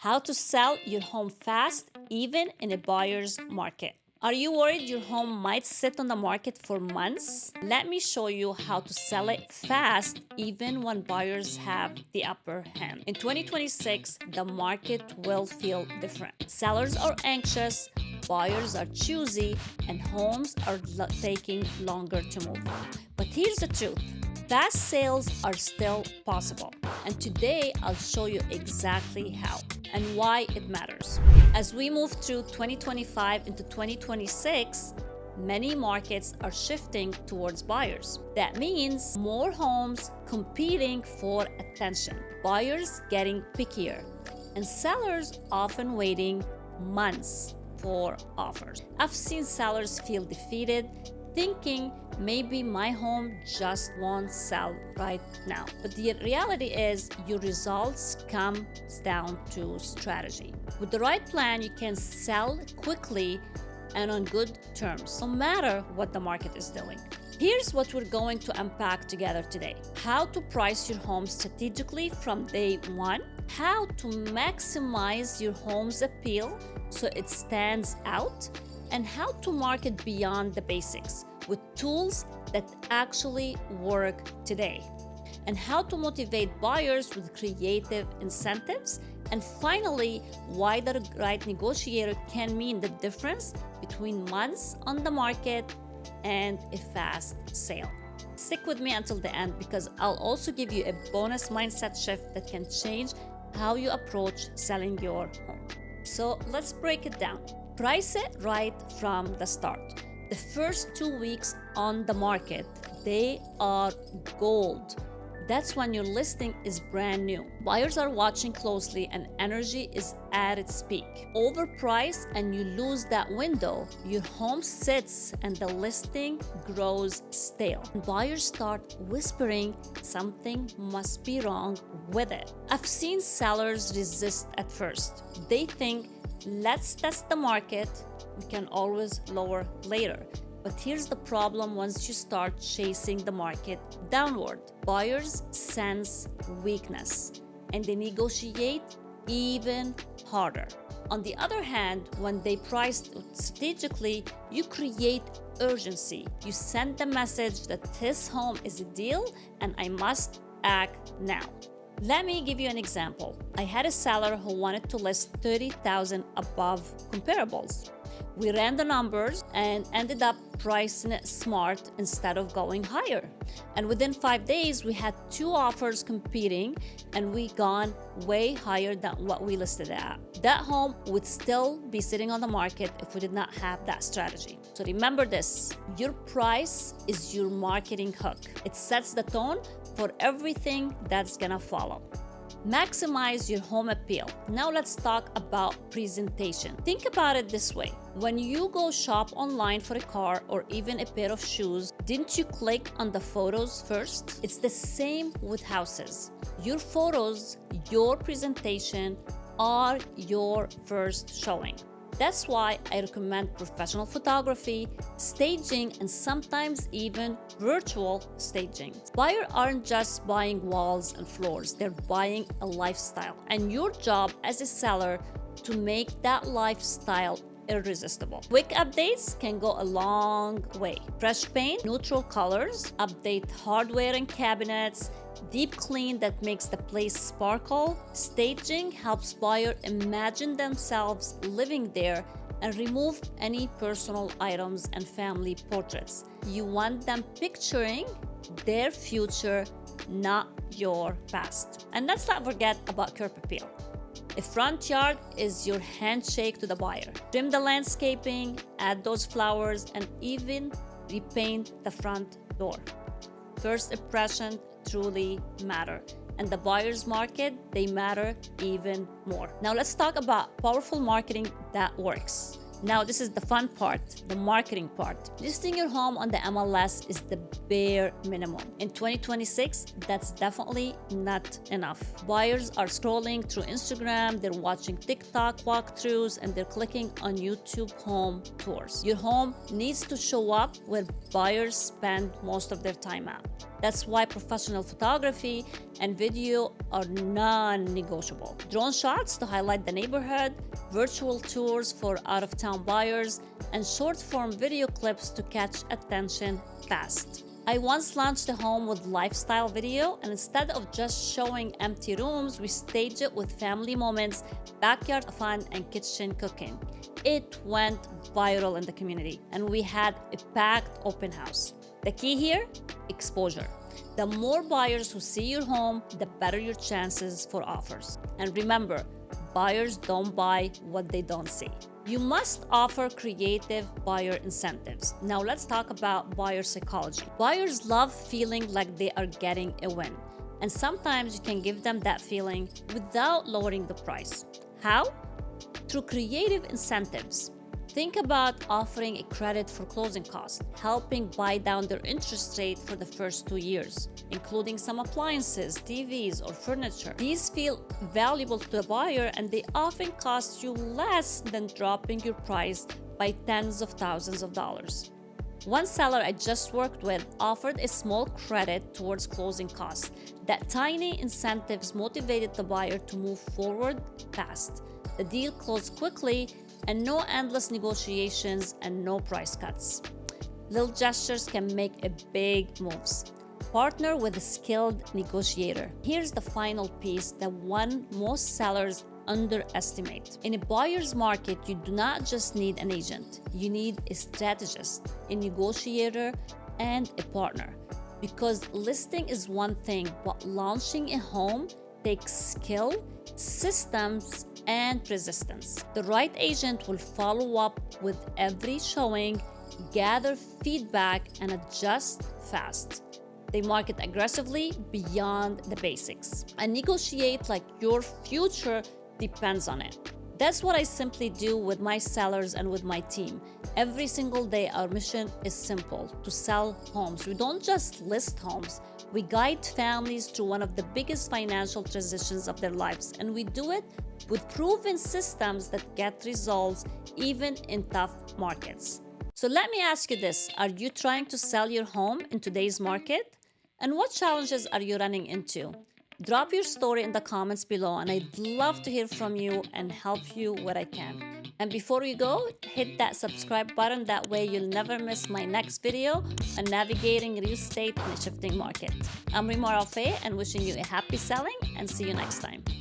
How to sell your home fast, even in a buyer's market. Are you worried your home might sit on the market for months? Let me show you how to sell it fast, even when buyers have the upper hand. In 2026, the market will feel different. Sellers are anxious, buyers are choosy, and homes are taking longer to move. But here's the truth. Fast sales are still possible, and today I'll show you exactly how and why it matters. As we move through 2025 into 2026, many markets are shifting towards buyers. That means more homes competing for attention, buyers getting pickier, and sellers often waiting months for offers. I've seen sellers feel defeated, thinking maybe my home just won't sell right now. But the reality is your results come down to strategy. With the right plan, you can sell quickly and on good terms, no matter what the market is doing. Here's what we're going to unpack together today. How to price your home strategically from day one, how to maximize your home's appeal so it stands out, and how to market beyond the basics with tools that actually work today, and how to motivate buyers with creative incentives, and finally, why the right negotiator can mean the difference between months on the market and a fast sale. Stick with me until the end because I'll also give you a bonus mindset shift that can change how you approach selling your home. So let's break it down. Price it right from the start. The first 2 weeks on the market, they are gold. That's when your listing is brand new. Buyers are watching closely and energy is at its peak. Overprice and you lose that window, your home sits and the listing grows stale. Buyers start whispering something must be wrong with it. I've seen sellers resist at first. They think, let's test the market, we can always lower later. But here's the problem once you start chasing the market downward. Buyers sense weakness and they negotiate even harder. On the other hand, when they price strategically, you create urgency. You send the message that this home is a deal and I must act now. Let me give you an example. I had a seller who wanted to list 30,000 above comparables. We ran the numbers and ended up pricing it smart instead of going higher. And within 5 days, we had 2 offers competing and we gone way higher than what we listed it at. That home would still be sitting on the market if we did not have that strategy. So remember this, your price is your marketing hook. It sets the tone for everything that's gonna follow. Maximize your home appeal. Now let's talk about presentation. Think about it this way. When you go shop online for a car or even a pair of shoes, didn't you click on the photos first? It's the same with houses. Your photos, your presentation are your first showing. That's why I recommend professional photography, staging, and sometimes even virtual staging. Buyers aren't just buying walls and floors, they're buying a lifestyle. And your job as a seller to make that lifestyle irresistible. Quick updates can go a long way. Fresh paint, neutral colors, update hardware and cabinets, deep clean that makes the place sparkle. Staging helps buyers imagine themselves living there and remove any personal items and family portraits. You want them picturing their future, not your past. And let's not forget about curb appeal. A front yard is your handshake to the buyer. Trim the landscaping, add those flowers, and even repaint the front door. First impression truly matter. And the buyer's market, they matter even more. Now let's talk about powerful marketing that works. Now, this is the fun part, the marketing part. Listing your home on the MLS is the bare minimum. In 2026, that's definitely not enough. Buyers are scrolling through Instagram, they're watching TikTok walkthroughs, and they're clicking on YouTube home tours. Your home needs to show up where buyers spend most of their time at. That's why professional photography and video are non-negotiable. Drone shots to highlight the neighborhood, virtual tours for out-of-town buyers, and short-form video clips to catch attention fast. I once launched a home with lifestyle video, and instead of just showing empty rooms, we staged it with family moments, backyard fun, and kitchen cooking. It went viral in the community, and we had a packed open house. The key here? Exposure. The more buyers who see your home, the better your chances for offers. And remember, buyers don't buy what they don't see. You must offer creative buyer incentives. Now let's talk about buyer psychology. Buyers love feeling like they are getting a win. And sometimes you can give them that feeling without lowering the price. How? Through creative incentives. Think about offering a credit for closing costs, helping buy down their interest rate for the first 2 years, including some appliances, TVs, or furniture. These feel valuable to the buyer, and they often cost you less than dropping your price by tens of thousands of dollars. One seller I just worked with offered a small credit towards closing costs. That tiny incentives motivated the buyer to move forward fast. The deal closed quickly, and no endless negotiations and no price cuts. Little gestures can make a big moves. Partner with a skilled negotiator. Here's the final piece that one most sellers underestimate. In a buyer's market, you do not just need an agent. You need a strategist, a negotiator, and a partner. Because listing is one thing, but launching a home takes skill, systems, and persistence. The right agent will follow up with every showing, gather feedback, and adjust fast. They market aggressively beyond the basics and negotiate like your future depends on it. That's what I simply do with my sellers and with my team. Every single day, our mission is simple: to sell homes. We don't just list homes. We guide families through one of the biggest financial transitions of their lives, and we do it with proven systems that get results even in tough markets. So let me ask you this: are you trying to sell your home in today's market? And what challenges are you running into? Drop your story in the comments below, and I'd love to hear from you and help you where I can. And before we go, hit that subscribe button. That way you'll never miss my next video on navigating real estate in a shifting market. I'm Rima Rafeh, and wishing you a happy selling, and see you next time.